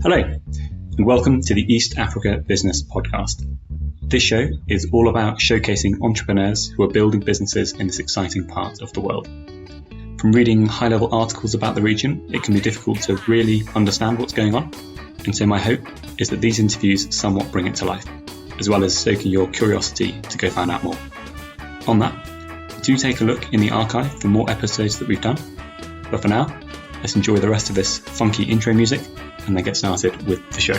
Hello, and welcome to the East Africa Business Podcast. This show is all about showcasing entrepreneurs who are building businesses in this exciting part of the world. From reading high-level articles about the region, it can be difficult to really understand what's going on, and so my hope is that these interviews somewhat bring it to life, as well as stoking your curiosity to go find out more. On that, do take a look in the archive for more episodes that we've done, but for now, let's enjoy the rest of this funky intro music and then get started with the show.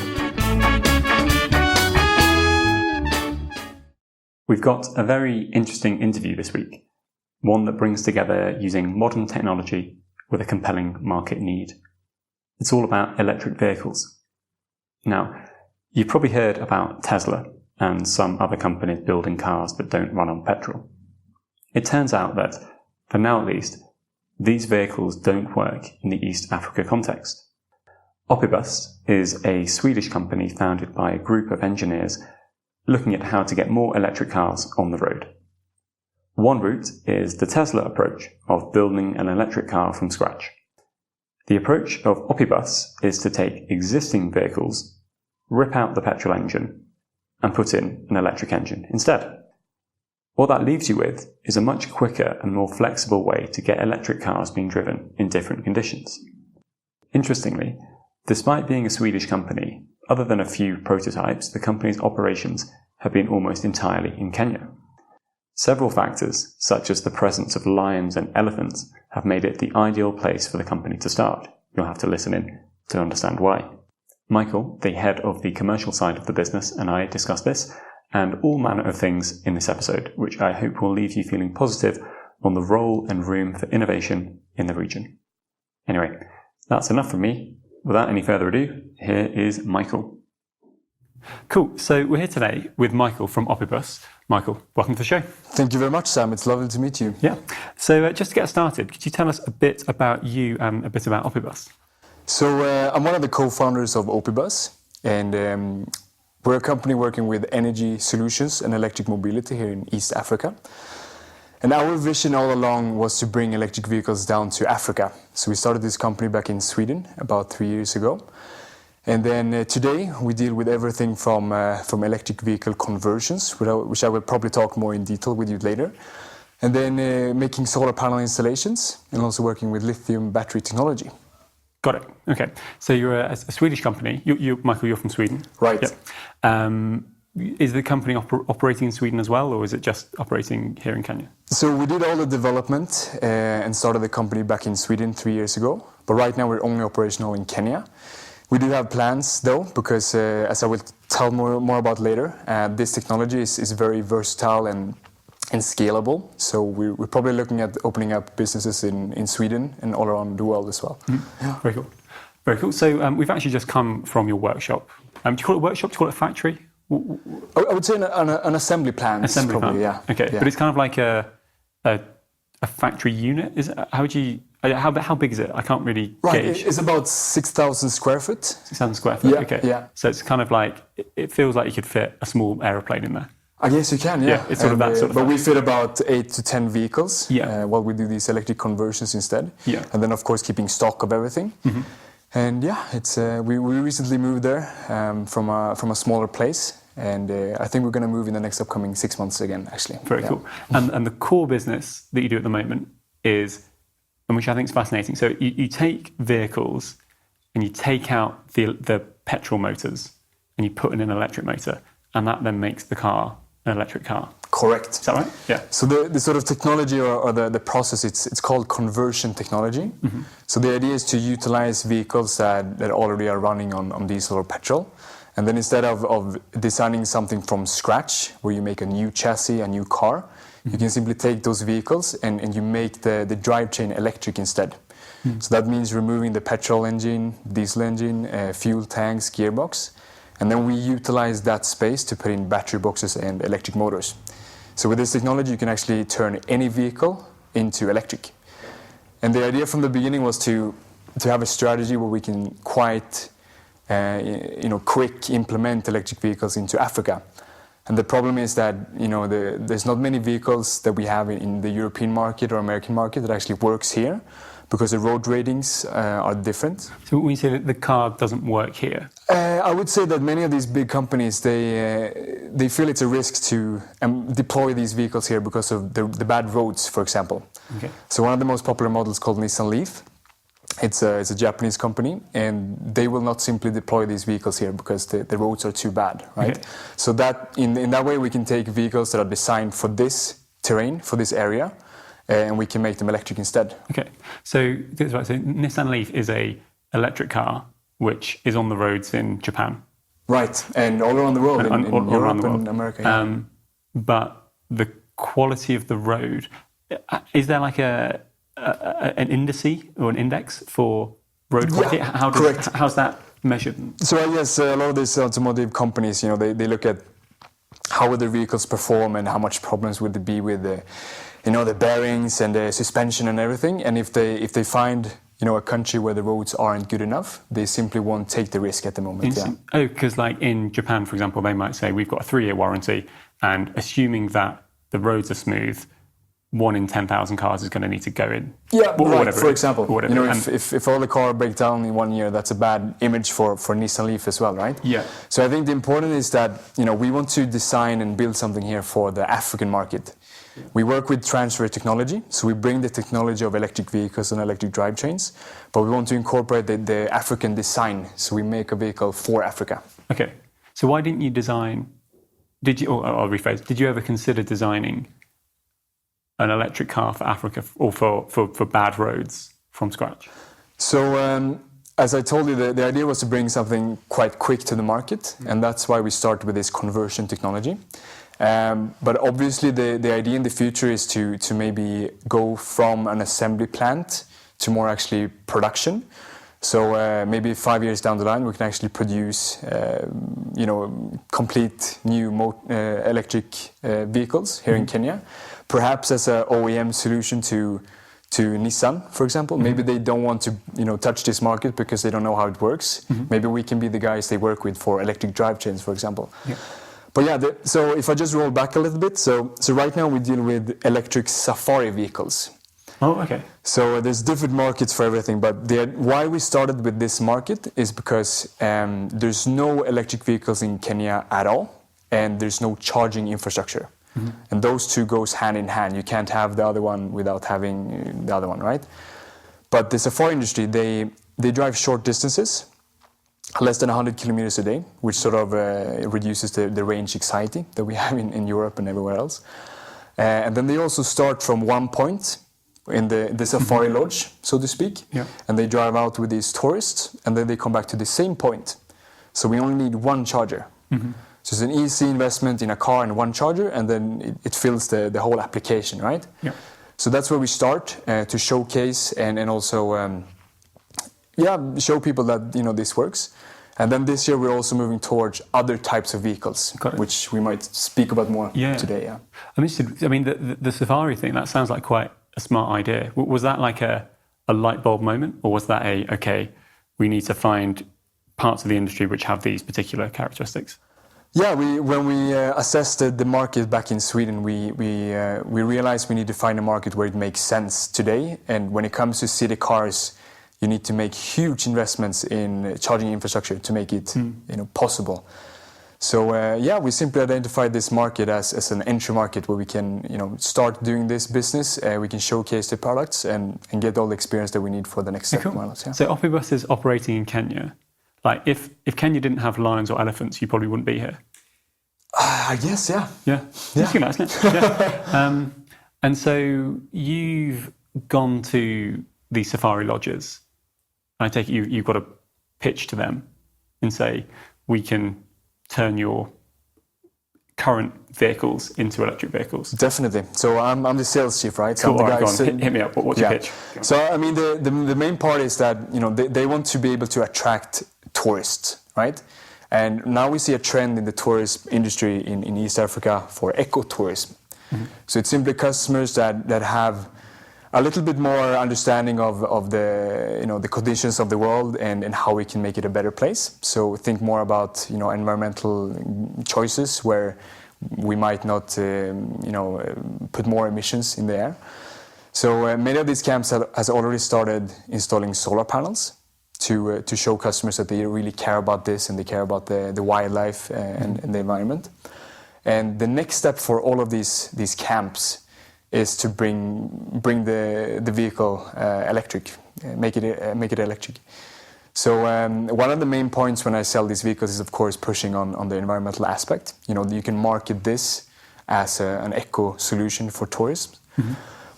We've got a very interesting interview this week, one that brings together using modern technology with a compelling market need. It's all about electric vehicles. Now, you've probably heard about Tesla and some other companies building cars that don't run on petrol. It turns out that, for now at least, these vehicles don't work in the East Africa context. Opibus is a Swedish company founded by a group of engineers looking at how to get more electric cars on the road. One route is the Tesla approach of building an electric car from scratch. The approach of Opibus is to take existing vehicles, rip out the petrol engine, and put in an electric engine instead. What that leaves you with is a much quicker and more flexible way to get electric cars being driven in different conditions. Interestingly, despite being a Swedish company, other than a few prototypes, the company's operations have been almost entirely in Kenya. Several factors, such as the presence of lions and elephants, have made it the ideal place for the company to start. You'll have to listen in to understand why. Michael, the head of the commercial side of the business, and I discuss this and all manner of things in this episode, which I hope will leave you feeling positive on the role and room for innovation in the region. Anyway, that's enough from me. Without any further ado, here is Michael. Cool. So we're here today with Michael from Opibus. Michael, welcome to the show. Thank you very much, Sam. It's lovely to meet you. Yeah. So just to get started, could you tell us a bit about you and a bit about Opibus? So I'm one of the co-founders of Opibus, and we're a company working with energy solutions and electric mobility here in East Africa. And our vision all along was to bring electric vehicles down to Africa. So we started this company back in Sweden about 3 years ago. And then today we deal with everything from electric vehicle conversions, which I will probably talk more in detail with you later. And then making solar panel installations and also working with lithium battery technology. Got it. Okay. So you're a Swedish company. Michael, you're from Sweden. Right. Yep. Is the company operating in Sweden as well, or is it just operating here in Kenya? So we did all the development and started the company back in Sweden 3 years ago. But right now we're only operational in Kenya. We do have plans though, because as I will tell more about later, this technology is very versatile and scalable. So we're probably looking at opening up businesses in Sweden and all around the world as well. Mm-hmm. Yeah. Very cool. Very cool. So we've actually just come from your workshop. Do you call it a workshop? Do you call it a factory? I would say an assembly plant. Assembly probably, plant. Yeah. Okay, yeah. But it's kind of like a factory unit. Is it, how big is it? I can't really gauge. It's about 6,000 square foot. 6,000 square foot. Yeah, okay. yeah. So it's kind of like it feels like you could fit a small aeroplane in there. I guess you can, yeah. Yeah, it's sort of that sort of But thing. we fit about 8 to 10 vehicles while we do these electric conversions instead. Yeah. And then, of course, keeping stock of everything. Mm-hmm. And yeah, it's we recently moved there from a smaller place. And I think we're going to move in the next upcoming 6 months again, actually. Very cool. And the core business that you do at the moment is, and which I think is fascinating. So you take vehicles and you take out the petrol motors and you put in an electric motor, and that then makes the car an electric car. Correct. Is that right? Yeah. So the sort of technology or the process, it's called conversion technology. Mm-hmm. So the idea is to utilize vehicles that already are running on diesel or petrol. And then instead of designing something from scratch, where you make a new chassis, a new car, mm-hmm. you can simply take those vehicles and you make the drivetrain electric instead. Mm-hmm. So that means removing the petrol engine, diesel engine, fuel tanks, gearbox. And then we utilize that space to put in battery boxes and electric motors. So with this technology, you can actually turn any vehicle into electric. And the idea from the beginning was to have a strategy where we can quite quick implement electric vehicles into Africa. And the problem is that there's not many vehicles that we have in the European market or American market that actually works here. because the road ratings are different. So when you say that the car doesn't work here? I would say that many of these big companies, they feel it's a risk to deploy these vehicles here because of the bad roads, for example. Okay. So one of the most popular models called Nissan Leaf. It's a Japanese company, and they will not simply deploy these vehicles here because the roads are too bad, right? Okay. So that in that way we can take vehicles that are designed for this terrain, for this area, and we can make them electric instead. Okay, so Nissan Leaf is a electric car which is on the roads in Japan. Right, and all around the world, in Europe around the world. And America. Yeah. But the quality of the road, is there like an indice or an index for road quality? Yeah, correct. How's that measured? So I guess a lot of these automotive companies, they look at how would their vehicles perform and how much problems would there be with the bearings and the suspension and everything. And if they find a country where the roads aren't good enough, they simply won't take the risk at the moment. Yeah. Oh, because like in Japan, for example, they might say we've got a 3-year warranty, and assuming that the roads are smooth, 1 in 10,000 cars is going to need to go in. Yeah, right, for example. Whatever. If all the car break down in 1 year, that's a bad image for Nissan Leaf as well, right? Yeah. So I think the important is that, we want to design and build something here for the African market. Yeah. We work with transfer technology, so we bring the technology of electric vehicles and electric drivetrains, but we want to incorporate the African design, so we make a vehicle for Africa. Okay. So why didn't you design, I'll rephrase, did you ever consider designing an electric car for Africa or for bad roads from scratch? So as I told you, the idea was to bring something quite quick to the market, and that's why we started with this conversion technology. But obviously the idea in the future is to maybe go from an assembly plant to more actually production. So maybe 5 years down the line we can actually produce complete new electric vehicles here in Kenya. Perhaps as an OEM solution to Nissan, for example. Maybe they don't want to touch this market because they don't know how it works. Maybe we can be the guys they work with for electric drivetrains, for example. Yeah. But yeah, so if I just roll back a little bit, so right now we deal with electric safari vehicles. Oh, okay. So there's different markets for everything, but why we started with this market is because there's no electric vehicles in Kenya at all, and there's no charging infrastructure. And those two goes hand in hand. You can't have the other one without having the other one, right? But the safari industry, they drive short distances, less than 100 kilometers a day, which sort of reduces the range anxiety that we have in Europe and everywhere else. And then they also start from one point in the safari lodge, so to speak, and they drive out with these tourists, and then they come back to the same point. So we only need one charger. So it's an easy investment in a car and one charger, and then it fills the whole application, right? Yeah. So that's where we start to showcase and also show people that this works. And then this year we're also moving towards other types of vehicles, which we might speak about more today. Yeah. I'm interested. I mean, the safari thing, that sounds like quite a smart idea. Was that like a light bulb moment, or was that we need to find parts of the industry which have these particular characteristics? Yeah, when we assessed the market back in Sweden, we realized we need to find a market where it makes sense today. And when it comes to city cars, you need to make huge investments in charging infrastructure to make it possible. So we simply identified this market as an entry market where we can start doing this business. We can showcase the products and get all the experience that we need for the next step. Cool. So Opibus is operating in Kenya. Like if Kenya didn't have lions or elephants, you probably wouldn't be here. I guess, yeah. Yeah. That's good, isn't it? Yeah. And so you've gone to the safari lodges. I take it you've got to pitch to them and say, we can turn your current vehicles into electric vehicles. Definitely. So I'm the sales chief, right? So cool. Hit me up. What's your pitch? So I mean, the main part is that they want to be able to attract tourists, right? And now we see a trend in the tourist industry in East Africa for ecotourism. So it's simply customers that have a little bit more understanding of the conditions of the world and how we can make it a better place. So think more about environmental choices where we might not put more emissions in the air. So many of these camps has already started installing solar panels to show customers that they really care about this and they care about the wildlife and the environment. And the next step for all of these camps is to bring the vehicle electric, make it electric. So one of the main points when I sell these vehicles is, of course, pushing on the environmental aspect. You can market this as an eco solution for tourism.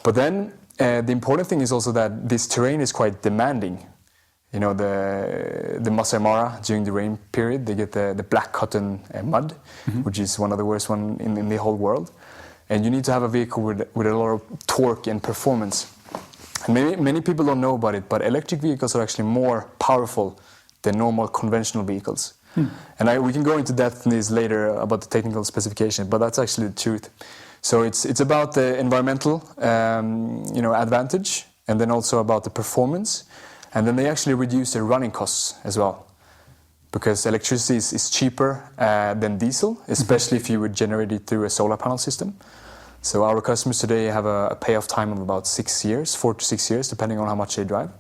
But then the important thing is also that this terrain is quite demanding. The Masai Mara, during the rain period, they get the black cotton mud, which is one of the worst ones in the whole world. And you need to have a vehicle with a lot of torque and performance. And many people don't know about it, but electric vehicles are actually more powerful than normal conventional vehicles. And we can go into depth in this later about the technical specification, but that's actually the truth. So it's about the environmental advantage, and then also about the performance. And then they actually reduce their running costs as well, because electricity is cheaper than diesel, especially if you would generate it through a solar panel system. So our customers today have a payoff time of about 6 years, 4 to 6 years, depending on how much they drive.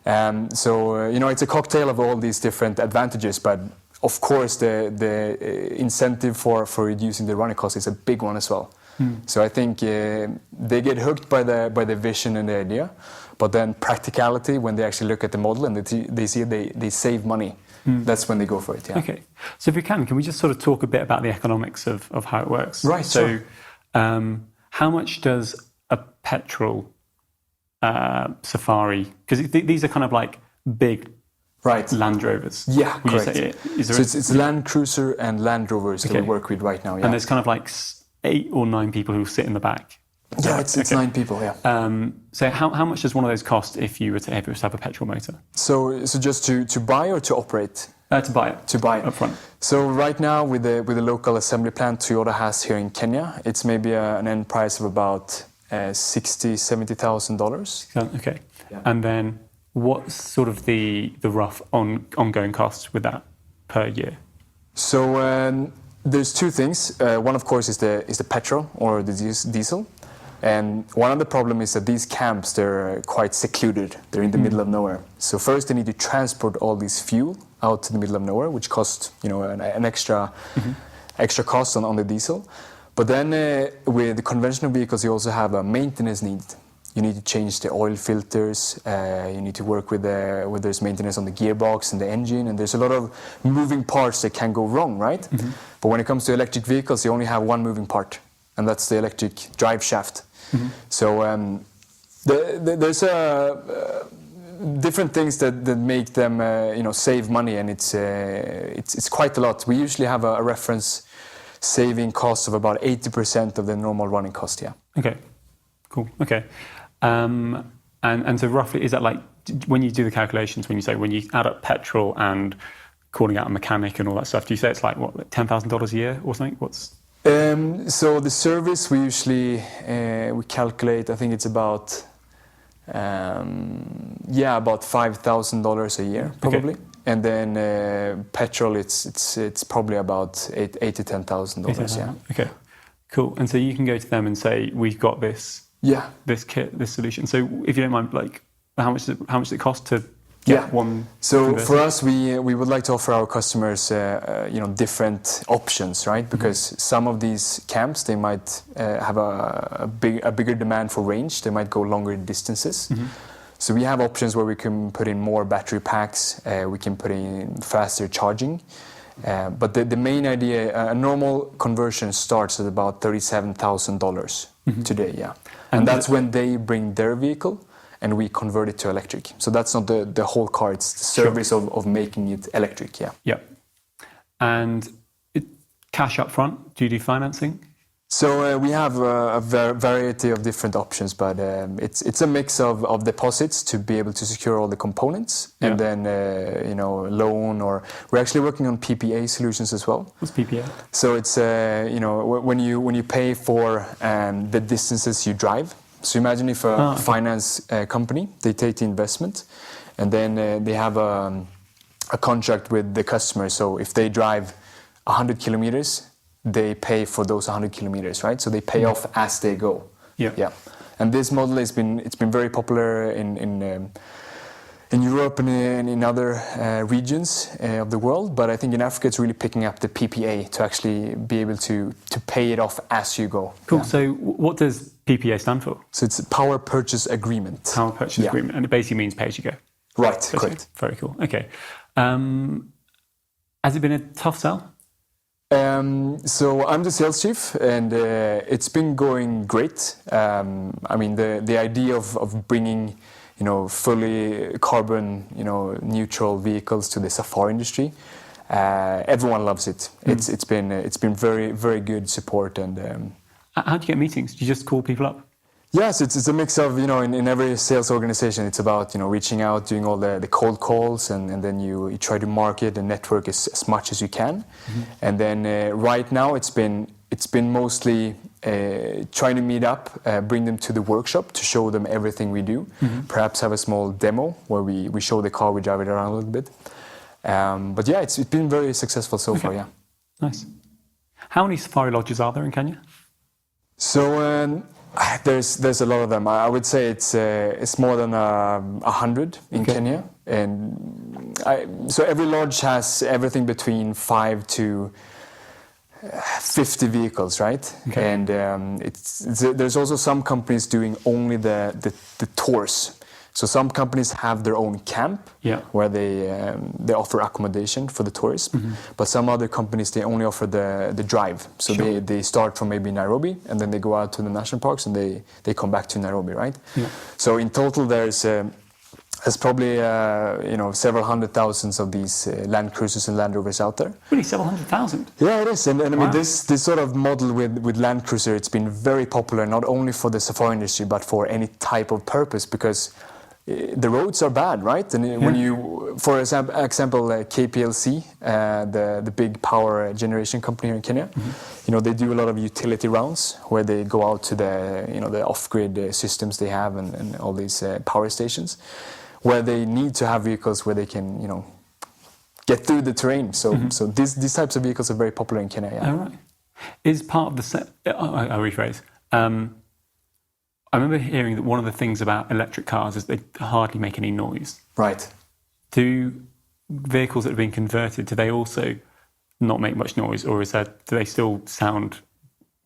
It's a cocktail of all these different advantages, but of course the incentive for reducing the running cost is a big one as well. So I think they get hooked by the vision and the idea, but then practicality, when they actually look at the model and they see they save money, that's when they go for it. Yeah. Okay. So if we can we just sort of talk a bit about the economics of how it works? Right. So sure. How much does a petrol Safari, because these are kind of like big Land Rovers. Yeah, Would correct. So it's Land Cruiser and Land Rovers that we work with right now. Yeah. And there's kind of like 8 or 9 people who sit in the back. Yeah, it's 9 people. Yeah. So how much does one of those cost if you were to have a petrol motor? So just to buy or to operate? To buy it. To buy it up front. So right now with the local assembly plant Toyota has here in Kenya, it's maybe an end price of about $60,000-$70,000. Okay. Yeah. And then what's sort of the rough ongoing costs with that per year? So there's 2 things. One, of course, is the petrol or the diesel. And one of the problems is that these camps, they're quite secluded. They're in the middle of nowhere. So first they need to transport all this fuel out to the middle of nowhere, which costs an extra cost on the diesel. But then with the conventional vehicles, you also have a maintenance need. You need to change the oil filters. You need to work with there's maintenance on the gearbox and the engine. And there's a lot of moving parts that can go wrong, right? But when it comes to electric vehicles, you only have one moving part, and that's the electric drive shaft. So there's different things that make them save money, and it's quite a lot. We usually have a reference saving cost of about 80% of the normal running cost. Yeah. Okay. Cool. Okay. And so roughly, is that like when you do the calculations, when you add up petrol and calling out a mechanic and all that stuff, do you say it's like what, $10,000 a year or something? So the service we usually we calculate. I think it's about about $5,000 a year probably. Okay. And then petrol, it's probably about $8,000 to $10,000. Yeah. Okay. Cool. And so you can go to them and say, we've got this. Yeah. This kit, this solution. So if you don't mind, like, how much does it cost to get one? So converter? For us, we would like to offer our customers, different options, right? Because some of these camps, they might have a bigger demand for range. They might go longer distances. So we have options where we can put in more battery packs. We can put in faster charging. But the main idea, a normal conversion starts at about $37,000 today. Yeah. And that's when they bring their vehicle and we convert it to electric. So that's not the whole car, it's the service of making it electric, yeah. Yeah. And cash up front, do you do financing? So we have a variety of different options, but it's a mix of deposits to be able to secure all the components, and then loan, or we're actually working on PPA solutions as well. What's PPA? So it's when you pay for the distances you drive. So imagine if a finance company, they take the investment, and then they have a contract with the customer. So if they drive 100 kilometers, they pay for those 100 kilometers, right? So they pay off as they go. Yeah. And this model it's been very popular in Europe and in other regions of the world, but I think in Africa it's really picking up the PPA to actually be able to pay it off as you go. Cool. So what does PPA stand for? So it's Power Purchase Agreement. Power Purchase Agreement, and it basically means pay as you go. Right, basically. correct. Very cool. Okay. Has it been a tough sell? So I'm the sales chief, and it's been going great. I mean, the idea of bringing fully carbon, neutral vehicles to the safari industry. Everyone loves it. It's been very, very good support. And how do you get meetings? Do you just call people up? Yes, it's a mix of in every sales organization, it's about reaching out, doing all the cold calls, and then you try to market and network as much as you can. And then right now it's been mostly trying to meet up, bring them to the workshop to show them everything we do. Perhaps have a small demo where we show the car, we drive it around a little bit. But yeah, it's been very successful so far. Yeah. Nice. How many safari lodges are there in Kenya? So there's a lot of them. I would say it's more than 100 in Kenya, and so every lodge has everything between 5 to 50 vehicles, right? Okay. And there's also some companies doing only the tours. So some companies have their own camp where they offer accommodation for the tourists, but some other companies they only offer the drive. So they start from maybe Nairobi and then they go out to the national parks and they come back to Nairobi, right? Yeah. So in total there's probably several hundred thousands of these Land Cruisers and Land Rovers out there. Really, several hundred thousand? Yeah, it is. And I mean, this sort of model with Land Cruiser, it's been very popular not only for the safari industry but for any type of purpose, because the roads are bad, right? And when you, for example, KPLC, the big power generation company here in Kenya, they do a lot of utility rounds where they go out to the off-grid systems they have and all these power stations, where they need to have vehicles where they can, get through the terrain. So these types of vehicles are very popular in Kenya. Yeah. All right. Is part of the set? I'll rephrase. I remember hearing that one of the things about electric cars is they hardly make any noise. Right. Do vehicles that have been converted, do they also not make much noise, or do they still sound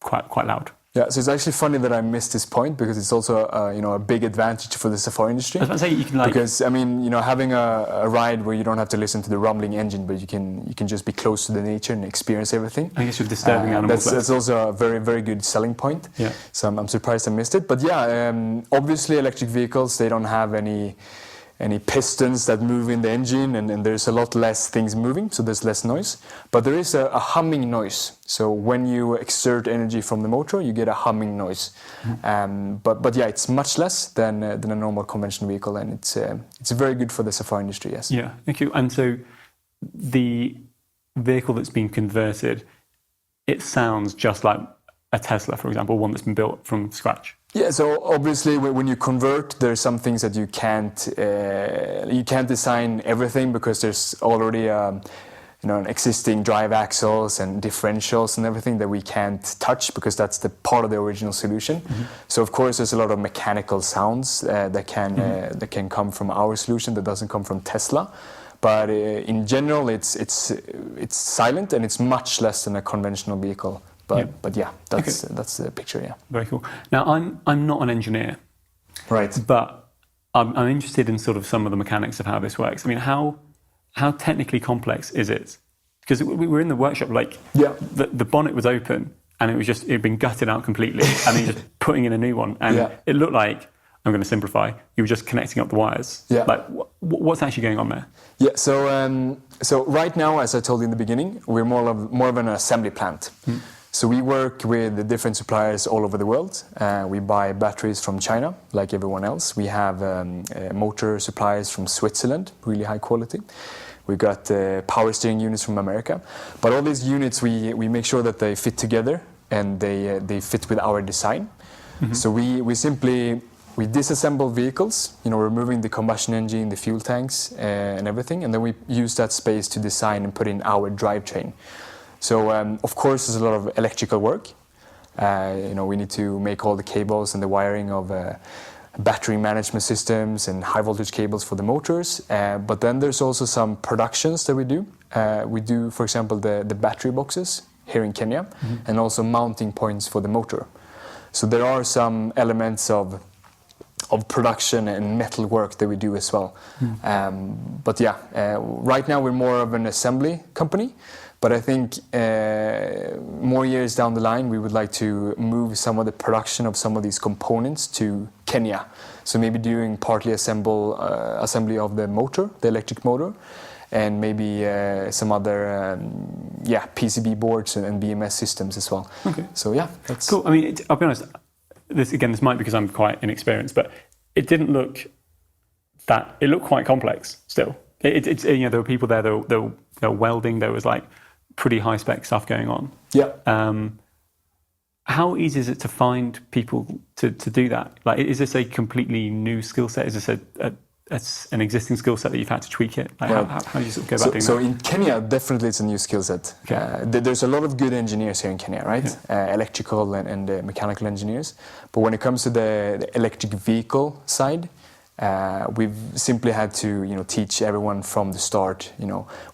quite loud? Yeah, so it's actually funny that I missed this point, because it's also a big advantage for the safari industry. I was about to say, you can because I mean, having a ride where you don't have to listen to the rumbling engine, but you can just be close to the nature and experience everything. I guess you're disturbing animals. That's also a very, very good selling point. Yeah. So I'm surprised I missed it. But yeah, obviously electric vehicles, they don't have any pistons that move in the engine, and there's a lot less things moving, so there's less noise. But there is a humming noise. So when you exert energy from the motor, you get a humming noise. But yeah, it's much less than a normal conventional vehicle, and it's very good for the safari industry. Yes. Yeah. Thank you. And so the vehicle that's been converted, it sounds just like a Tesla, for example, one that's been built from scratch. Yeah, so obviously when you convert, there's some things that you can't design everything, because there's already an existing drive axles and differentials and everything that we can't touch, because that's the part of the original solution. So of course there's a lot of mechanical sounds that can come from our solution that doesn't come from Tesla. But in general, it's silent, and it's much less than a conventional vehicle. But yeah, that's the picture. Yeah. Very cool. Now I'm not an engineer, right? But I'm interested in sort of some of the mechanics of how this works. I mean, how technically complex is it? Because we were in the workshop, the bonnet was open and it had been gutted out completely, and then just putting in a new one, and it looked like, I'm going to simplify, you were just connecting up the wires. Yeah. Like, what's actually going on there? Yeah. So right now, as I told you in the beginning, we're more of an assembly plant. So we work with different suppliers all over the world. We buy batteries from China, like everyone else. We have motor suppliers from Switzerland, really high quality. We've got power steering units from America. But all these units, we make sure that they fit together and they fit with our design. So we disassemble vehicles, removing the combustion engine, the fuel tanks, and everything. And then we use that space to design and put in our drivetrain. So, of course, there's a lot of electrical work, We need to make all the cables and the wiring of battery management systems and high voltage cables for the motors. But then there's also some productions that we do. We do, for example, the battery boxes here in Kenya, and also mounting points for the motor. So there are some elements of production and metal work that we do as well. But yeah, right now we're more of an assembly company. But I think more years down the line, we would like to move some of the production of some of these components to Kenya. So maybe doing partly assembly of the motor, the electric motor, and maybe some other PCB boards and BMS systems as well. Okay. So yeah, that's cool. I mean, I'll be honest. This might be because I'm quite inexperienced, but it didn't look that. It looked quite complex still. It's there were people there. They were welding. There was like pretty high spec stuff going on. Yeah. How easy is it to find people to do that? Like, is this a completely new skill set? Is this an existing skill set that you've had to tweak it? Like, how do you sort of go about doing that? So in Kenya, definitely it's a new skill set. Okay. There's a lot of good engineers here in Kenya, right? Yeah. Electrical and mechanical engineers. But when it comes to the electric vehicle side, we've simply had to teach everyone from the start,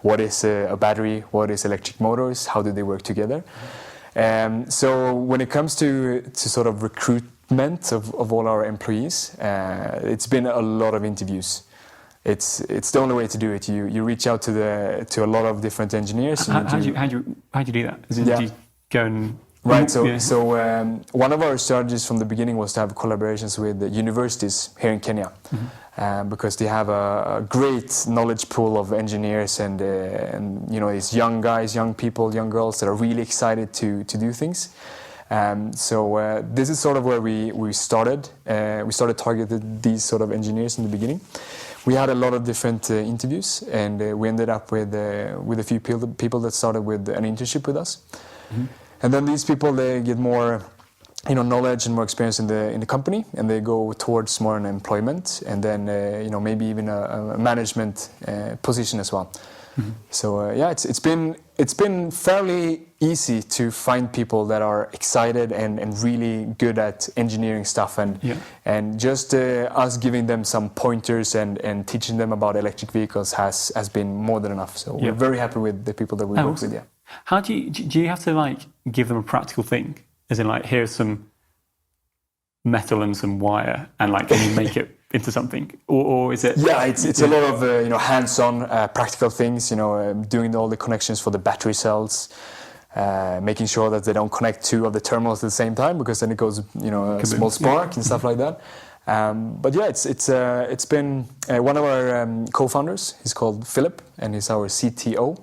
what is a battery, what is electric motors, how do they work together. So when it comes to sort of recruitment of all our employees, it's been a lot of interviews. It's the only way to do it. You reach out to a lot of different engineers. How do you do that? Do you go and Right, so one of our strategies from the beginning was to have collaborations with the universities here in Kenya, because they have a great knowledge pool of engineers and these young guys, young people, young girls that are really excited to do things. So this is sort of where we started. We started targeting these sort of engineers in the beginning. We had a lot of different interviews, and we ended up with a few people that started with an internship with us. And then these people, they get more, knowledge and more experience in the company, and they go towards more an employment, and then maybe even a management position as well. So it's been fairly easy to find people that are excited and really good at engineering stuff, and just us giving them some pointers and teaching them about electric vehicles has been more than enough. So we're very happy with the people that we work with. Yeah. How do you have to give them a practical thing, as in here's some metal and some wire, and can you make it into something, or is it? Yeah, it's a lot of hands-on practical things. Doing all the connections for the battery cells, making sure that they don't connect two of the terminals at the same time, because then it goes a small spark and stuff like that. But yeah, it's been one of our co-founders. He's called Philip, and he's our CTO.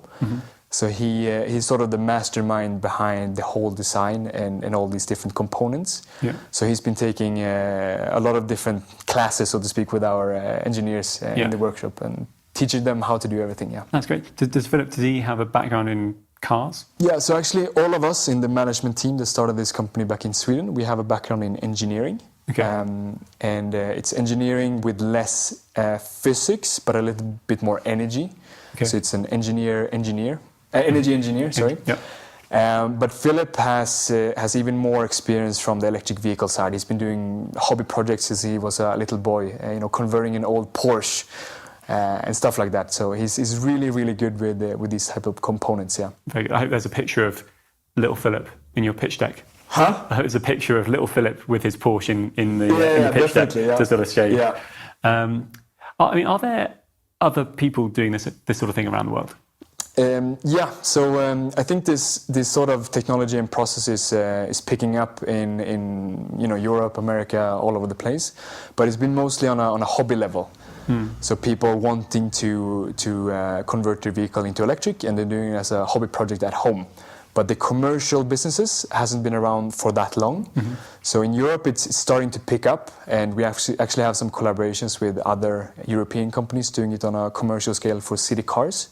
So he's sort of the mastermind behind the whole design and all these different components. Yeah. So he's been taking a lot of different classes, so to speak, with our engineers in the workshop and teaching them how to do everything. Yeah, that's great. Does Philip, does he have a background in cars? Yeah, so actually all of us in the management team that started this company back in Sweden, we have a background in engineering. Okay. And it's engineering with less physics, but a little bit more energy. Okay. So it's an energy engineer, sorry. Yeah. But Philip has even more experience from the electric vehicle side. He's been doing hobby projects since he was a little boy, converting an old Porsche and stuff like that. So he's really, really good with these type of components. Yeah. Very good. I hope there's a picture of little Philip in your pitch deck. Huh? I hope there's a picture of little Philip with his Porsche in the pitch deck to sort of show you. Yeah. Are there other people doing this sort of thing around the world? So I think this sort of technology and processes is picking up in Europe, America, all over the place, but it's been mostly on a hobby level. So people wanting to convert their vehicle into electric, and they're doing it as a hobby project at home. But the commercial businesses hasn't been around for that long. So in Europe, it's starting to pick up, and we actually have some collaborations with other European companies doing it on a commercial scale for city cars.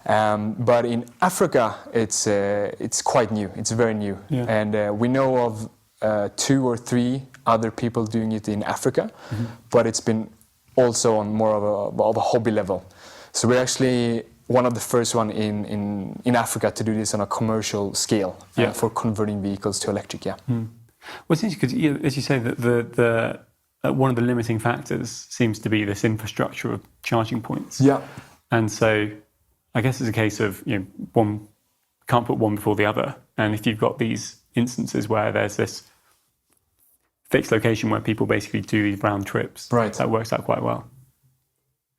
But in Africa, it's quite new. It's very new, and we know of 2 or 3 other people doing it in Africa, but it's been also on more of a hobby level. So we're actually one of the first one in Africa to do this on a commercial scale for converting vehicles to electric. Yeah. Well, it's interesting because, as you say, that the one of the limiting factors seems to be this infrastructure of charging points. Yeah. And so, I guess it's a case of one can't put one before the other. And if you've got these instances where there's this fixed location where people basically do these round trips, right, that works out quite well.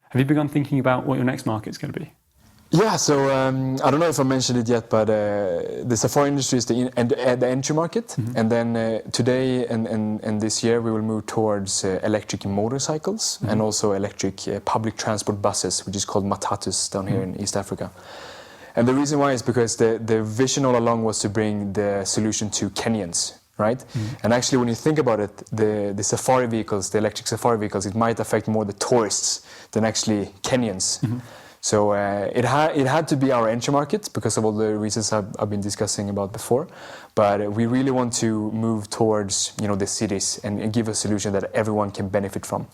Have you begun thinking about what your next market's going to be? Yeah, so I don't know if I mentioned it yet, but the safari industry is the entry market. Mm-hmm. And then today and this year we will move towards electric motorcycles, mm-hmm, and also electric public transport buses, which is called matatus down here, mm-hmm, in East Africa. And the reason why is because the vision all along was to bring the solution to Kenyans, right? Mm-hmm. And actually when you think about it, the safari vehicles, the electric safari vehicles, it might affect more the tourists than actually Kenyans. Mm-hmm. So it had to be our entry market because of all the reasons I've been discussing about before. But we really want to move towards the cities and give a solution that everyone can benefit from.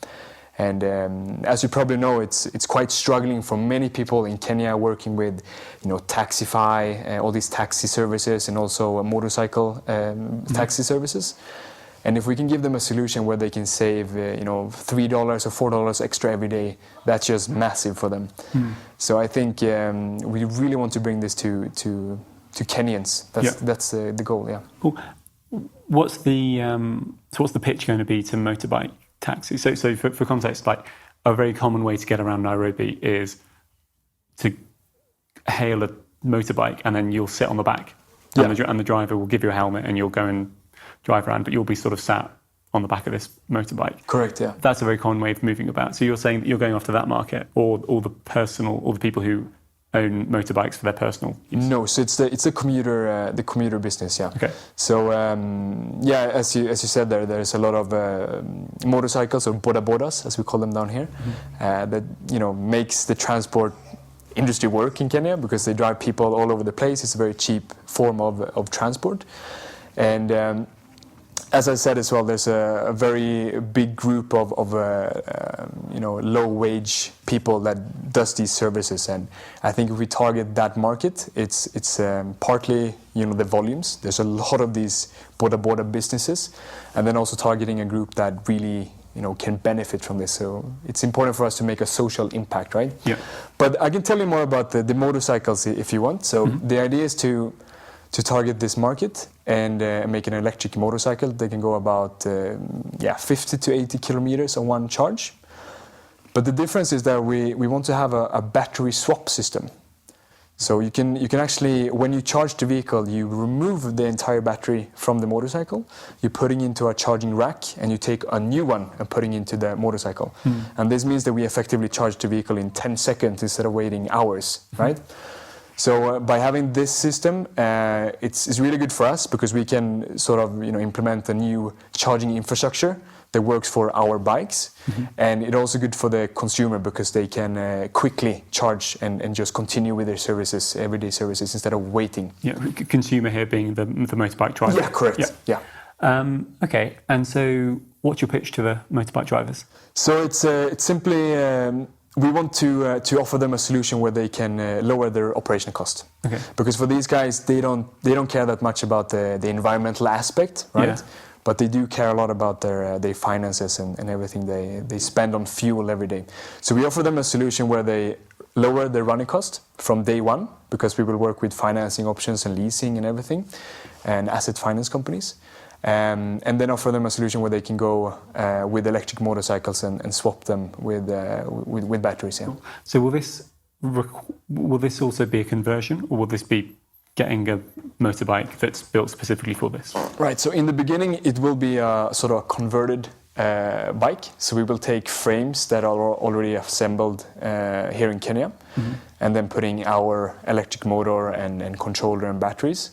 And as you probably know, it's quite struggling for many people in Kenya working with Taxify, all these taxi services, and also motorcycle taxi services. And if we can give them a solution where they can save, $3 or $4 extra every day, that's just massive for them. Mm. So I think we really want to bring this to Kenyans. That's the goal. Yeah. Cool. What's the pitch going to be to motorbike taxis? So for context, like a very common way to get around Nairobi is to hail a motorbike, and then you'll sit on the back, and the driver will give you a helmet, and you'll go and drive around, but you'll be sort of sat on the back of this motorbike. Correct, yeah. That's a very common way of moving about. So you're saying that you're going after that market, or the people who own motorbikes for their personal use? No, so it's the commuter business, yeah. Okay. So as you said, there's a lot of motorcycles, or bodabodas as we call them down here, mm-hmm, that makes the transport industry work in Kenya because they drive people all over the place. It's a very cheap form of transport. And as I said as well, there's a very big group of low-wage people that does these services. And I think if we target that market, it's partly the volumes. There's a lot of these boda businesses, and then also targeting a group that really can benefit from this. So it's important for us to make a social impact, right? Yeah. But I can tell you more about the motorcycles if you want. So mm-hmm, the idea is to target this market and make an electric motorcycle. They can go about 50 to 80 kilometers on one charge. But the difference is that we want to have a battery swap system. So you can actually, when you charge the vehicle, you remove the entire battery from the motorcycle, you're putting into a charging rack, and you take a new one and putting into the motorcycle. Mm. And this means that we effectively charge the vehicle in 10 seconds instead of waiting hours, right? So by having this system, it's really good for us because we can sort of implement a new charging infrastructure that works for our bikes, mm-hmm, and it's also good for the consumer because they can quickly charge and just continue with their services, everyday services, instead of waiting. Yeah, consumer here being the motorbike driver. Yeah, correct. Yeah. Okay, and so what's your pitch to the motorbike drivers? So it's simply. We want to offer them a solution where they can lower their operational cost. Okay. Because for these guys, they don't care that much about the environmental aspect, right? Yeah. But they do care a lot about their finances and everything they spend on fuel every day. So we offer them a solution where they lower their running cost from day one, because we will work with financing options and leasing and everything, and asset finance companies. And then offer them a solution where they can go with electric motorcycles and swap them with batteries. Yeah. So will this also be a conversion, or will this be getting a motorbike that's built specifically for this? Right. So in the beginning, it will be a sort of converted bike. So we will take frames that are already assembled here in Kenya, mm-hmm, and then putting our electric motor and controller and batteries.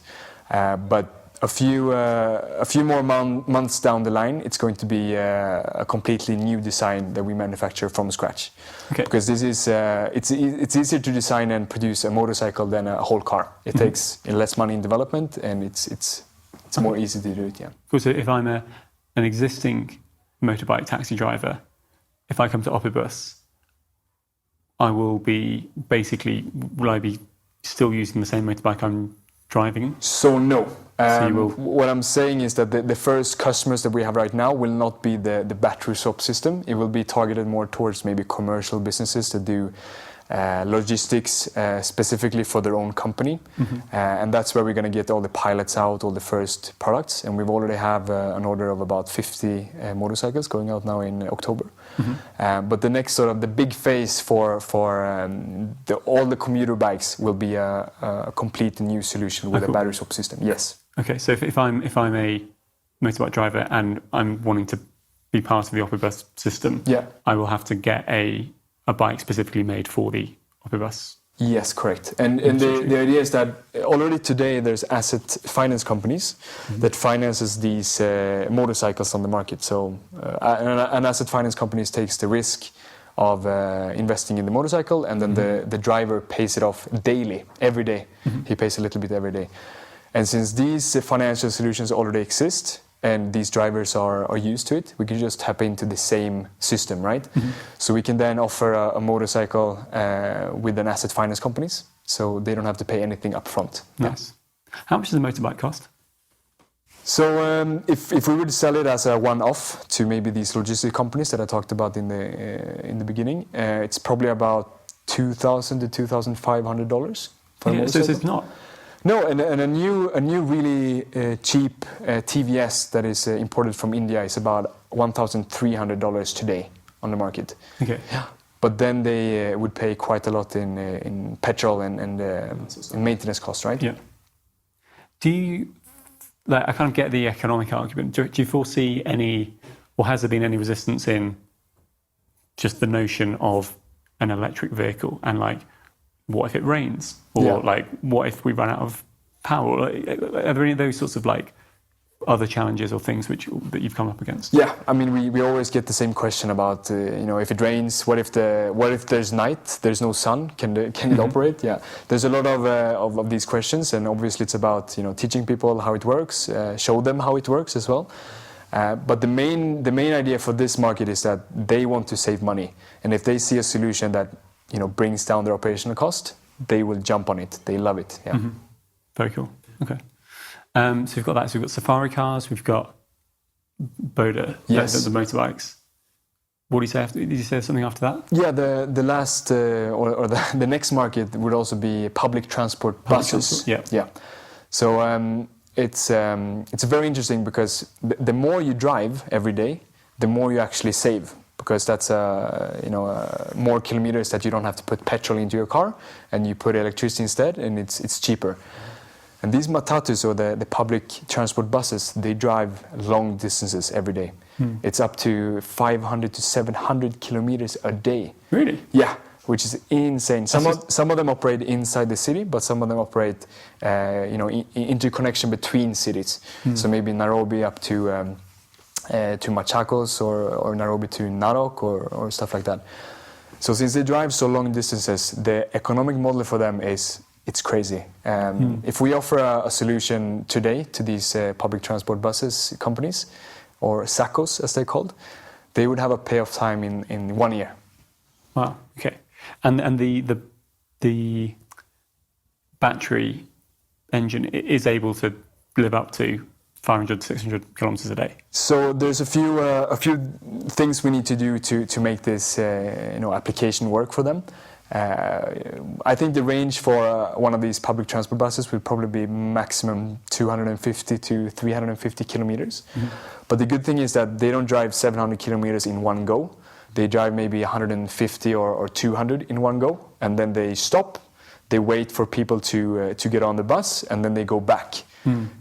But a few more months down the line, it's going to be a completely new design that we manufacture from scratch. Okay. Because this is it's easier to design and produce a motorcycle than a whole car. It mm-hmm, takes less money in development, and it's more easy to do it. Yeah. Cool. So if I'm an existing motorbike taxi driver, if I come to Opibus, will I be still using the same motorbike I'm driving? So no. So you will... What I'm saying is that the first customers that we have right now will not be the battery swap system. It will be targeted more towards maybe commercial businesses that do logistics specifically for their own company. And that's where we're going to get all the pilots out, all the first products. And we've already have an order of about 50 motorcycles going out now in October. But the next sort of the big phase for all the commuter bikes will be a complete new solution with a battery swap system. Yes. Okay, so if I'm a motorbike driver and I'm wanting to be part of the Opibus system, I will have to get a bike specifically made for the Opibus. Yes, correct. And the idea is that already today there's asset finance companies that finances these motorcycles on the market. So an asset finance company takes the risk of investing in the motorcycle, and then the driver pays it off daily, every day. He pays a little bit every day. And since these financial solutions already exist, and these drivers are used to it, we can just tap into the same system, right? So we can then offer a motorcycle with an asset finance companies, so they don't have to pay anything up front. Nice. How much does a motorbike cost? So if we would sell it as a one-off to maybe these logistic companies that I talked about in the beginning, it's probably about $2,000 to $2,500 for a motorcycle. So it's not... No, and a new really cheap TVS that is imported from India is about $1,300 today on the market. Okay. Yeah. But then they would pay quite a lot in petrol and maintenance costs, right? Yeah. Do you, I kind of get the economic argument. Do you foresee any, or has there been any resistance in just the notion of an electric vehicle and what if it rains? Or what if we run out of power? Are there any of those sorts of other challenges or things that you've come up against? Yeah, I mean, we always get the same question about, if it rains, what if there's night, there's no sun, can it operate? Yeah, there's a lot of these questions, and obviously it's about, teaching people how it works, show them how it works as well. But the main idea for this market is that they want to save money, and if they see a solution that brings down their operational cost, they will jump on it. They love it. Yeah. Very cool. Okay. So we've got that. So we've got safari cars. We've got Boda. Yes. The motorbikes. What do you say after? Did you say something after that? Yeah. The last or the next market would also be public transport buses. Yeah. So it's very interesting because the more you drive every day, the more you actually save. Because that's more kilometers that you don't have to put petrol into your car, and you put electricity instead, and it's cheaper. And these matatus, or the public transport buses, they drive long distances every day. It's up to 500 to 700 kilometers a day. Really? Yeah, which is insane. Some of them operate inside the city, but some of them operate interconnection between cities. So maybe Nairobi up to Machakos or Nairobi to Narok or stuff like that. So since they drive so long distances, the economic model for them it's crazy. If we offer a solution today to these public transport buses companies, or SACCOs as they're called, they would have a payoff time in 1 year. Wow. Okay. And the battery engine is able to live up to 500, 600 kilometers a day. So there's a few things we need to do to make this application work for them. I think the range for one of these public transport buses will probably be maximum 250 to 350 kilometers. But the good thing is that they don't drive 700 kilometers in one go. They drive maybe 150 or 200 in one go, and then they stop. They wait for people to get on the bus, and then they go back.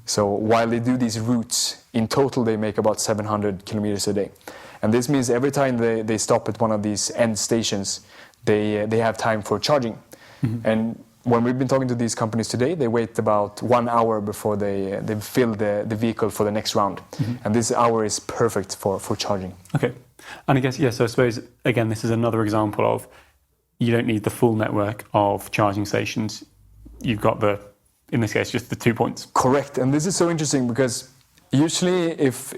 So while they do these routes, in total they make about 700 kilometers a day. And this means every time they stop at one of these end stations, they have time for charging. And when we've been talking to these companies today, they wait about 1 hour before they fill the vehicle for the next round. And this hour is perfect for charging. Okay. And I guess, so I suppose, again, this is another example of you don't need the full network of charging stations. You've got in this case, just the 2 points. Correct. And this is so interesting because usually if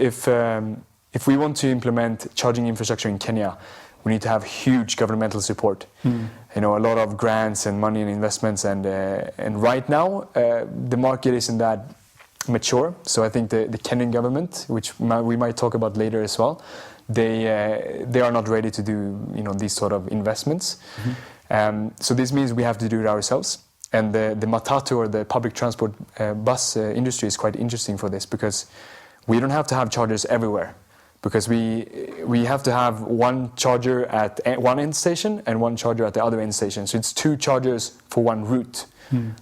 we want to implement charging infrastructure in Kenya, we need to have huge governmental support. a lot of grants and money and investments, and right now the market isn't that mature. So I think the Kenyan government, which we might talk about later as well, they are not ready to do these sort of investments. So this means we have to do it ourselves. And the matatu, or the public transport bus industry, is quite interesting for this, because we don't have to have chargers everywhere, because we have to have one charger at one end station and one charger at the other end station. So it's 2 chargers for one route,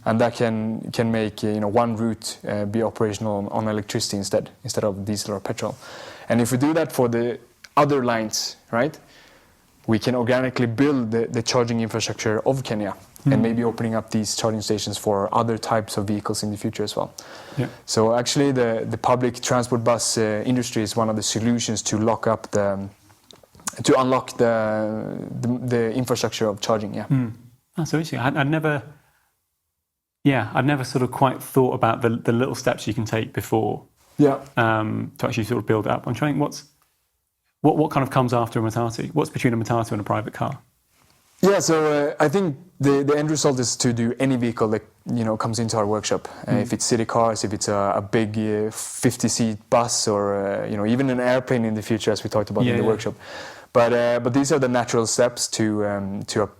and that can make one route be operational on electricity instead of diesel or petrol. And if we do that for the other lines, right, we can organically build the charging infrastructure of Kenya, and maybe opening up these charging stations for other types of vehicles in the future as well. Yeah. So actually the public transport bus industry is one of the solutions to unlock the infrastructure of charging. Yeah. That's so interesting. I'd never sort of quite thought about the little steps you can take before to actually sort of build it up. I'm trying, what kind of comes after a matatu? What's between a matatu and a private car? Yeah, so I think the end result is to do any vehicle that comes into our workshop. If it's city cars, if it's a big 50-seat bus, or even an airplane in the future, as we talked about in the workshop. But these are the natural steps to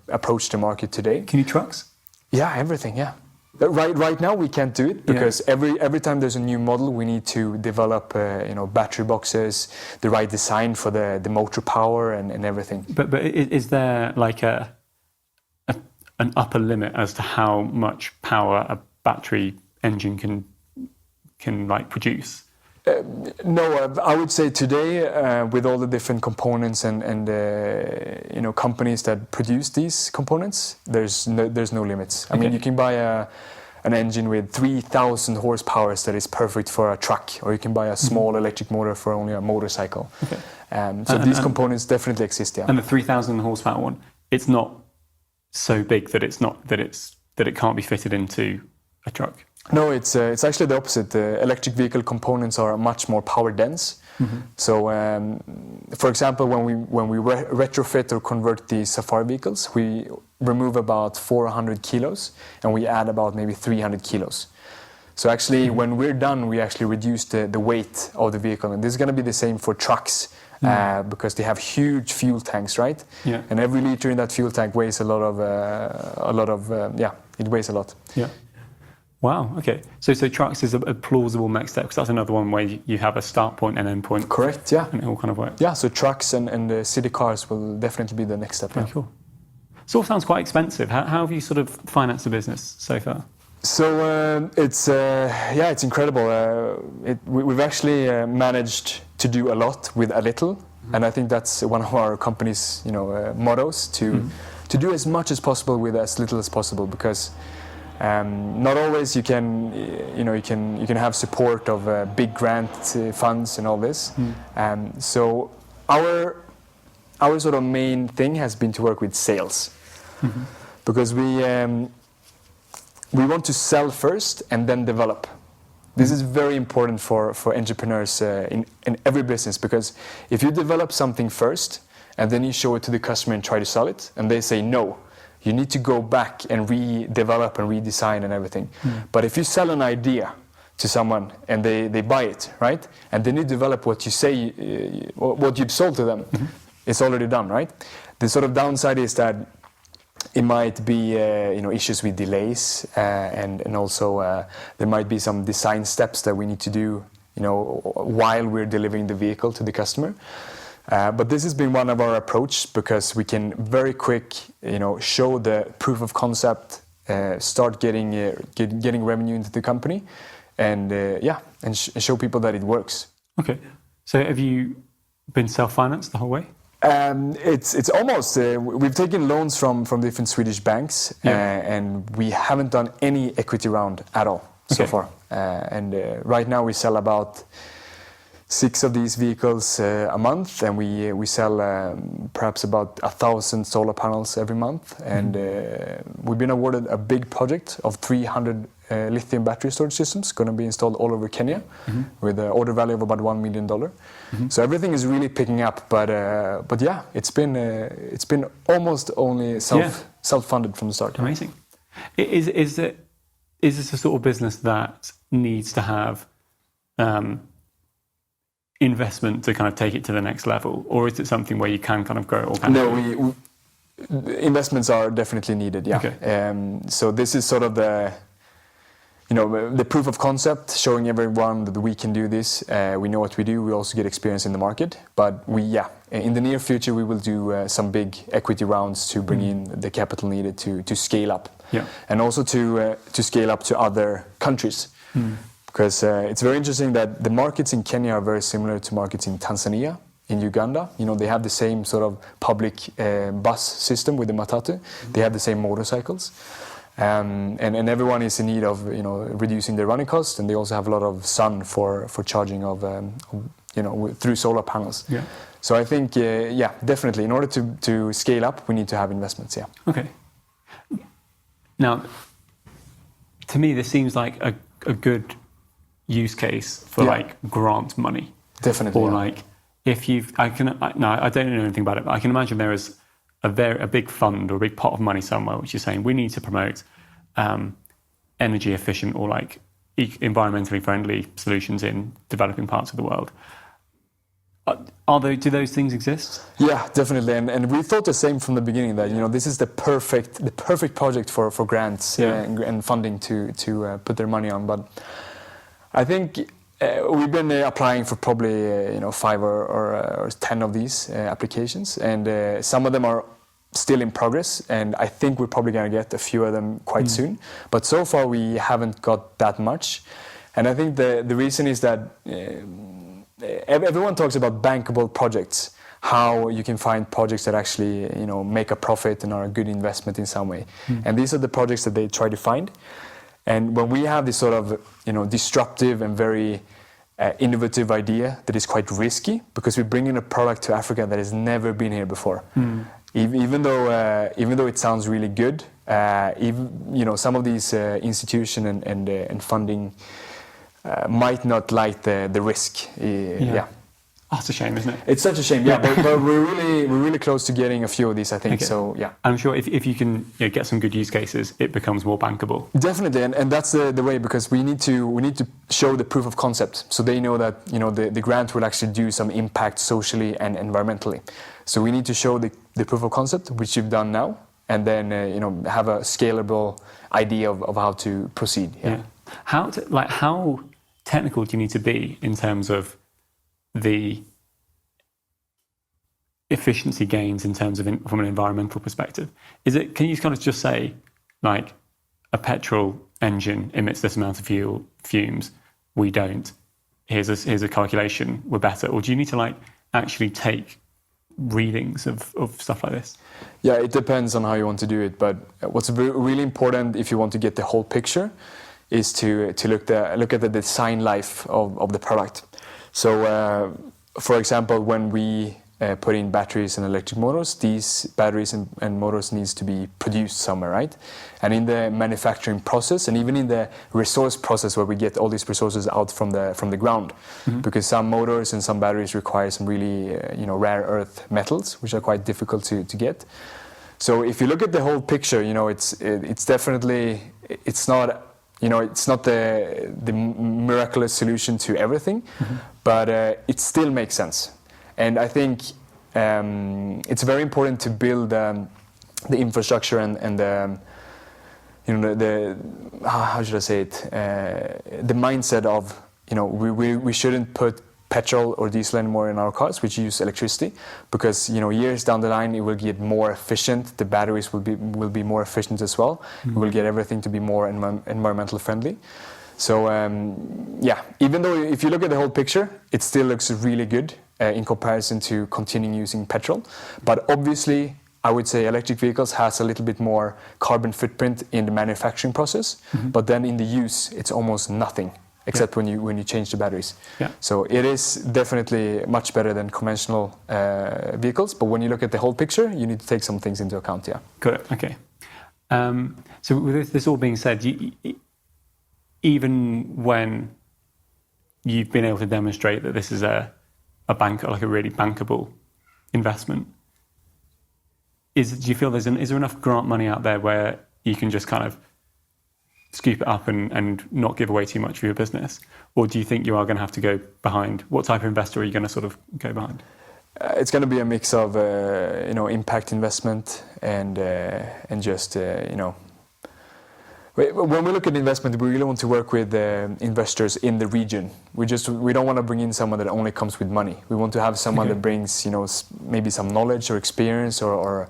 approach the market today. Can you trucks? Yeah, everything. Yeah. Right now we can't do it, because every time there's a new model, we need to develop battery boxes, the right design for the motor power and everything. But is there like an upper limit as to how much power a battery engine can like produce? No, I would say today, with all the different components and companies that produce these components, there's no limits. I mean, you can buy an engine with 3,000 horsepower that is perfect for a truck, or you can buy a small electric motor for only a motorcycle. Okay. So these components definitely exist. Yeah. And the 3,000 horsepower one, it's not so big that it can't be fitted into a truck. No, it's actually the opposite. The electric vehicle components are much more power dense. So, for example, when we retrofit or convert the Safari vehicles, we remove about 400 kilos and we add about maybe 300 kilos. So actually, when we're done, we actually reduce the weight of the vehicle, and this is going to be the same for trucks. Because they have huge fuel tanks, right? Yeah. And every liter in that fuel tank weighs it weighs a lot. Yeah. Wow. Okay. So trucks is a plausible next step, because that's another one where you have a start point and end point. Correct. Yeah. And it all kind of works. Yeah. So trucks and city cars will definitely be the next step. Very cool. So it sounds quite expensive. How have you sort of financed the business so far? So it's incredible. We've actually managed to do a lot with a little, and I think that's one of our company's mottos, to do as much as possible with as little as possible, because not always you can have support of big grant funds and all this. So our sort of main thing has been to work with sales, because we want to sell first and then develop. This is very important for entrepreneurs in every business, because if you develop something first and then you show it to the customer and try to sell it, and they say no, you need to go back and redevelop and redesign and everything. But if you sell an idea to someone and they buy it, right, and then you develop what you say, what you've sold to them, it's already done, right? The sort of downside is that it might be issues with delays, and also there might be some design steps that we need to do while we're delivering the vehicle to the customer. But this has been one of our approach, because we can very quick show the proof of concept, start getting revenue into the company, and show people that it works. Okay, so have you been self-financed the whole way? It's almost, we've taken loans from different Swedish banks, and we haven't done any equity round at all so far. And right now we sell about 6 of these vehicles a month, and we sell perhaps about 1,000 solar panels every month. And we've been awarded a big project of 300 lithium battery storage systems going to be installed all over Kenya, with an order value of about $1 million. So everything is really picking up, but yeah, it's been almost only self-funded from the start. Amazing. Is this a sort of business that needs to have investment to kind of take it to the next level, or is it something where you can kind of grow organically? No, investments are definitely needed. Yeah. Okay. So this is sort of the proof of concept, showing everyone that we can do this. We know what we do. We also get experience in the market. But in the near future, we will do some big equity rounds to bring in the capital needed to scale up, and also to scale up to other countries. Because it's very interesting that the markets in Kenya are very similar to markets in Tanzania, in Uganda. They have the same sort of public bus system with the matatu. They have the same motorcycles. And everyone is in need of reducing their running costs, and they also have a lot of sun for charging of through solar panels. Yeah. So I think definitely in order to scale up, we need to have investments. Yeah. Okay. Now, to me, this seems like a good use case for like grant money. Definitely. Or I don't know anything about it, but I can imagine there is a big fund or a big pot of money somewhere which is saying we need to promote energy efficient or environmentally friendly solutions in developing parts of the world. Do those things exist? Yeah, definitely. And we thought the same from the beginning, that this is the perfect project for grants and funding to put their money on. But I think we've been applying for probably 5 or 10 of these applications, and some of them are still in progress, and I think we're probably going to get a few of them quite soon. But so far we haven't got that much, and I think the reason is that everyone talks about bankable projects, how you can find projects that actually make a profit and are a good investment in some way, and these are the projects that they try to find. And when we have this sort of disruptive and very innovative idea that is quite risky, because we bring in a product to Africa that has never been here before. Even though it sounds really good, some of these institutions and funding might not like the risk. Oh, it's a shame, isn't it? It's such a shame. Yeah, but we're really close to getting a few of these, I think. Okay. So yeah, I'm sure if you can get some good use cases, it becomes more bankable. Definitely, and that's the way, because we need to show the proof of concept, so they know that the grant will actually do some impact socially and environmentally. So we need to show the proof of concept, which you've done now, and then have a scalable idea of how to proceed. Yeah. How technical do you need to be in terms of the efficiency gains in terms of from an environmental perspective? Can you kind of just say a petrol engine emits this amount of fumes, we don't, here's a calculation, we're better? Or do you need to actually take readings of stuff like this? Yeah, it depends on how you want to do it, but what's really important if you want to get the whole picture is to look at the design life of the product. So, for example, when we put in batteries and electric motors, these batteries and motors needs to be produced somewhere, right? And in the manufacturing process, and even in the resource process, where we get all these resources out from the ground, because some motors and some batteries require some really rare earth metals, which are quite difficult to get. So if you look at the whole picture, it's definitely, it's not. It's not the miraculous solution to everything, but it still makes sense. And I think it's very important to build the infrastructure and the how should I say it? The mindset of we shouldn't put petrol or diesel anymore in our cars, which use electricity, because years down the line it will get more efficient. The batteries will be more efficient as well. We will get everything to be more environmental friendly. So even though if you look at the whole picture, it still looks really good in comparison to continuing using petrol. But obviously, I would say electric vehicles has a little bit more carbon footprint in the manufacturing process, but then in the use, it's almost nothing. Except when you change the batteries. Yeah. So it is definitely much better than conventional vehicles. But when you look at the whole picture, you need to take some things into account. Yeah. Got it. Okay. So with this all being said, even when you've been able to demonstrate that this is a really bankable investment, do you feel is there enough grant money out there where you can just kind of scoop it up and not give away too much of your business? Or do you think you are going to have to go behind? What type of investor are you going to sort of go behind? It's going to be a mix of impact investment and just when we look at investment, we really want to work with investors in the region. We don't want to bring in someone that only comes with money. We want to have someone that brings maybe some knowledge or experience or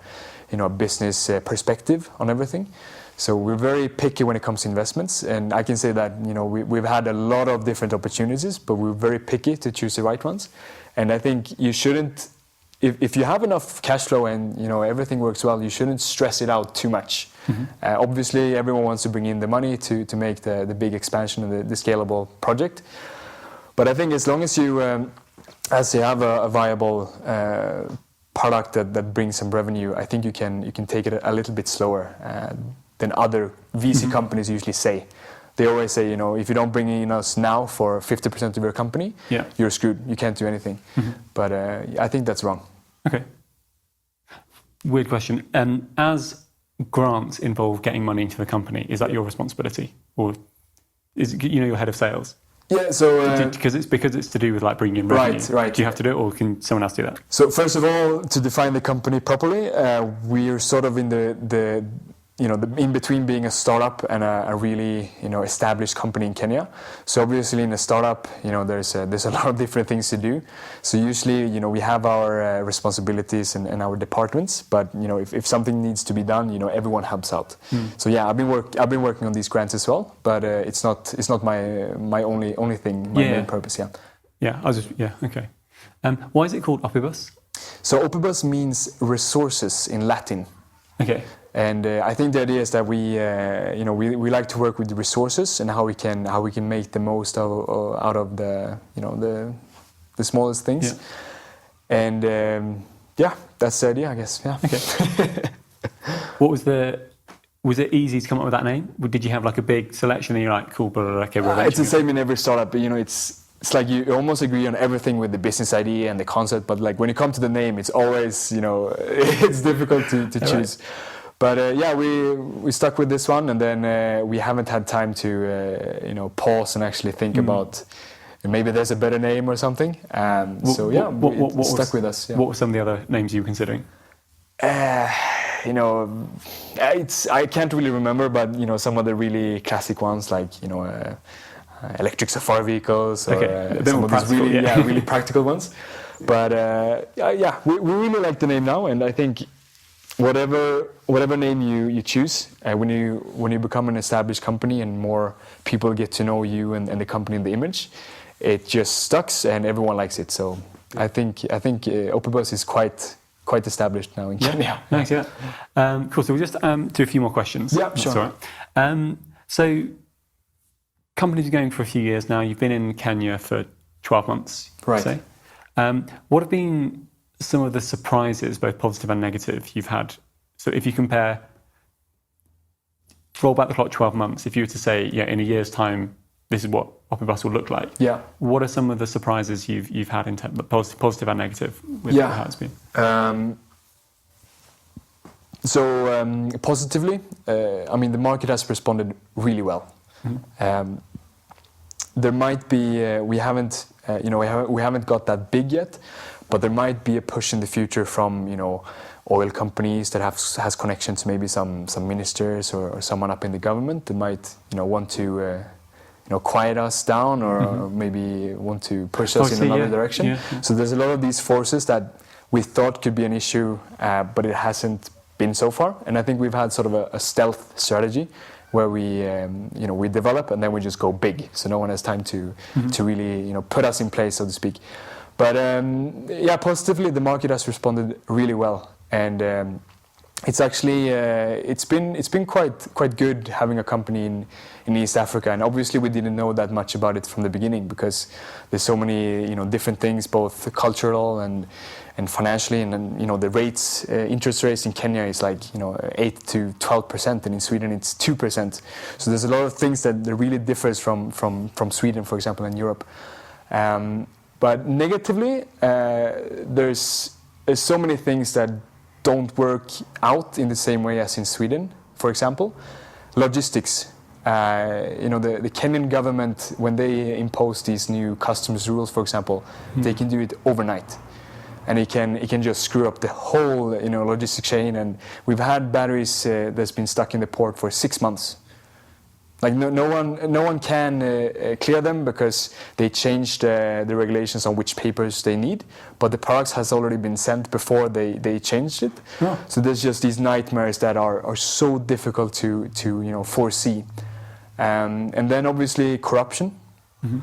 a business perspective on everything. So we're very picky when it comes to investments, and I can say that we've had a lot of different opportunities, but we're very picky to choose the right ones. And I think you shouldn't, if you have enough cash flow and everything works well, you shouldn't stress it out too much. Mm-hmm. Obviously, everyone wants to bring in the money to make the big expansion of the scalable project. But I think as long as you have a viable product that brings some revenue, I think you can take it a little bit slower than other VC companies usually say. They always say, if you don't bring in us now for 50% of your company, you're screwed. You can't do anything. Mm-hmm. But I think that's wrong. Okay. Weird question. As grants involve getting money into the company, is that your responsibility, or is your head of sales? Yeah, so because it's to do with like bringing in revenue. Right. Do you have to do it, or can someone else do that? So first of all, to define the company properly, we're sort of in the in between being a startup and a really established company in Kenya. So obviously in a startup, there's a lot of different things to do. So usually we have our responsibilities and our departments, but if something needs to be done, everyone helps out. So yeah, I've been working on these grants as well, but it's not my only thing, my main purpose. Okay. Why is it called Opibus? So Opibus means resources in Latin. Okay. And I think the idea is that we like to work with the resources and how we can make the most out of the smallest things. Yeah. And that's the idea, I guess. Yeah. Okay. Was it easy to come up with that name? Did you have like a big selection and you're like, cool, but okay, it's the same in every startup. But, it's like you almost agree on everything with the business idea and the concept, but like when it comes to the name, it's always it's difficult to choose. Right. But we stuck with this one, and then we haven't had time to pause and actually think about maybe there's a better name or something. What stuck with us. Yeah. What were some of the other names you were considering? I can't really remember, but some of the really classic ones like electric safari vehicles or some of these really practical ones. But we really like the name now, and I think whatever name you choose, when you become an established company and more people get to know you and the company and the image, it just sticks and everyone likes it. So I think Opibus is quite established now in Kenya. Nice, yeah. Cool. So we'll just do a few more questions. Yeah, sure. That's all right. So company's been going for a few years now. You've been in Kenya for 12 months. Right. Say. What have been some of the surprises, both positive and negative, you've had? So if you compare, roll back the clock 12 months, if you were to say, in a year's time, this is what Opibus will look like. Yeah. What are some of the surprises you've had in terms of positive and negative with how it's been? Positively, the market has responded really well. Mm-hmm. There might be we haven't got that big yet, but there might be a push in the future from oil companies that has connections to maybe some ministers or someone up in the government that might want to quiet us down or maybe want to push us in another direction. Yeah. So there's a lot of these forces that we thought could be an issue, but it hasn't been so far. And I think we've had sort of a stealth strategy where we develop and then we just go big, so no one has time to really put us in place, so to speak. But positively, the market has responded really well, and it's actually it's been quite good having a company in East Africa. And obviously, we didn't know that much about it from the beginning because there's so many different things, both cultural and financially, and the rates, interest rates in Kenya is like 8 to 12%, and in Sweden it's 2%. So there's a lot of things that really differs from Sweden, for example, and Europe. But negatively, there's so many things that don't work out in the same way as in Sweden, for example. Logistics. The Kenyan government, when they impose these new customs rules, for example, they can do it overnight. And it can just screw up the whole logistic chain. And we've had batteries that's been stuck in the port for 6 months. Like no one can clear them because they changed the regulations on which papers they need. But the products has already been sent before they changed it. Oh. So there's just these nightmares that are so difficult to foresee. And then obviously corruption. Mm-hmm.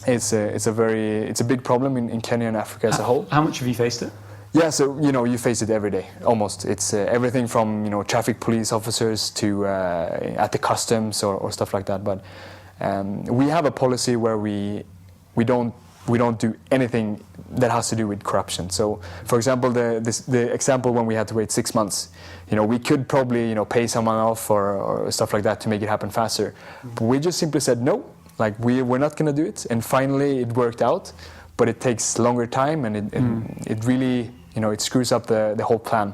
It's a big problem in Kenya and Africa as a whole. How much have you faced it? Yeah, so you face it every day, almost. It's everything from traffic police officers to at the customs or stuff like that. But we have a policy where we don't do anything that has to do with corruption. So, for example, the example when we had to wait 6 months, we could probably pay someone off or stuff like that to make it happen faster. Mm-hmm. But we just simply said no, like we're not going to do it. And finally, it worked out, but it takes longer time, and it really it screws up the whole plan.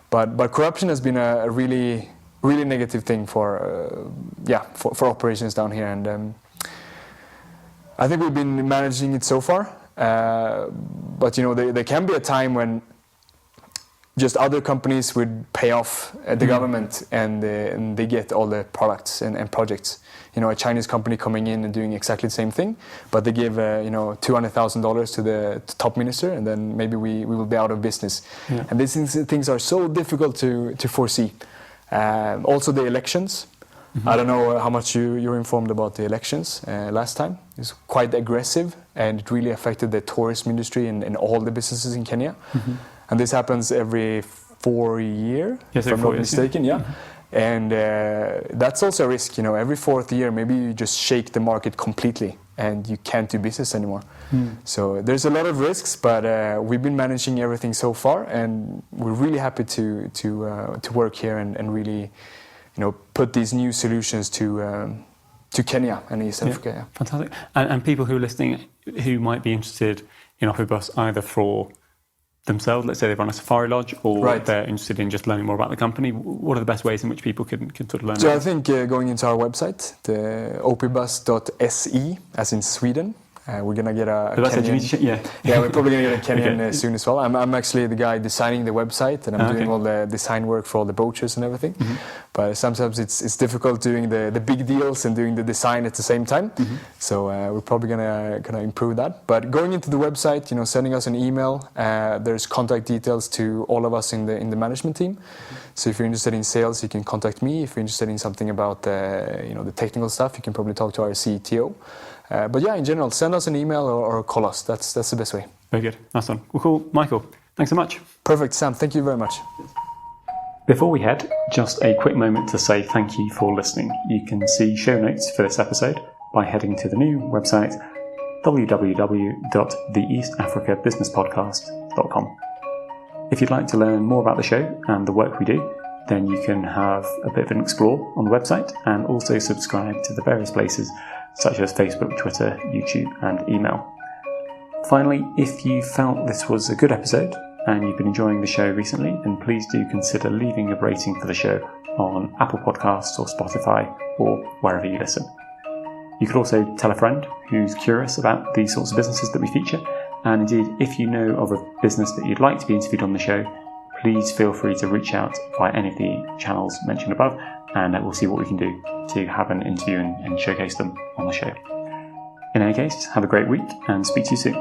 But corruption has been a really really negative thing for operations down here, and I think we've been managing it so far. But there can be a time when just other companies would pay off the government and they get all the products and projects. A Chinese company coming in and doing exactly the same thing, but they give $200,000 to the top minister, and then maybe we will be out of business. Yeah. And these things are so difficult to foresee. Also the elections. Mm-hmm. I don't know how much you're informed about the elections last time. It's quite aggressive, and it really affected the tourism industry and all the businesses in Kenya. Mm-hmm. And this happens every 4 years, if I'm not mistaken. Yeah. Mm-hmm. And that's also a risk. Every 4th year, maybe you just shake the market completely, and you can't do business anymore. Mm. So there's a lot of risks, but we've been managing everything so far, and we're really happy to work here and really put these new solutions to Kenya and East Africa. Yeah. Fantastic. And people who are listening who might be interested in Opibus either for themselves, let's say they run a safari lodge, or they're interested in just learning more about the company, what are the best ways in which people can sort of learn? So I think going into our website, the opibus.se, as in Sweden. We're going to get a Kenyan... Yeah, we're probably going to get a Kenyan soon as well. I'm actually the guy designing the website, and I'm doing all the design work for all the brochures and everything. Mm-hmm. But sometimes it's difficult doing the big deals and doing the design at the same time. Mm-hmm. So we're probably going to improve that. But going into the website, sending us an email, there's contact details to all of us in the management team. Mm-hmm. So if you're interested in sales, you can contact me. If you're interested in something about the technical stuff, you can probably talk to our CTO. But yeah, in general, send us an email or call us. That's the best way. Very good. Nice one. Well, cool. Michael, thanks so much. Perfect, Sam. Thank you very much. Before we head, just a quick moment to say thank you for listening. You can see show notes for this episode by heading to the new website, www.theeastafricabusinesspodcast.com. If you'd like to learn more about the show and the work we do, then you can have a bit of an explore on the website and also subscribe to the various places such as Facebook, Twitter, YouTube, and email. Finally, if you felt this was a good episode and you've been enjoying the show recently, then please do consider leaving a rating for the show on Apple Podcasts or Spotify or wherever you listen. You could also tell a friend who's curious about these sorts of businesses that we feature, and indeed, if you know of a business that you'd like to be interviewed on the show, please feel free to reach out via any of the channels mentioned above, and we'll see what we can do to have an interview and showcase them on the show. In any case, have a great week and speak to you soon.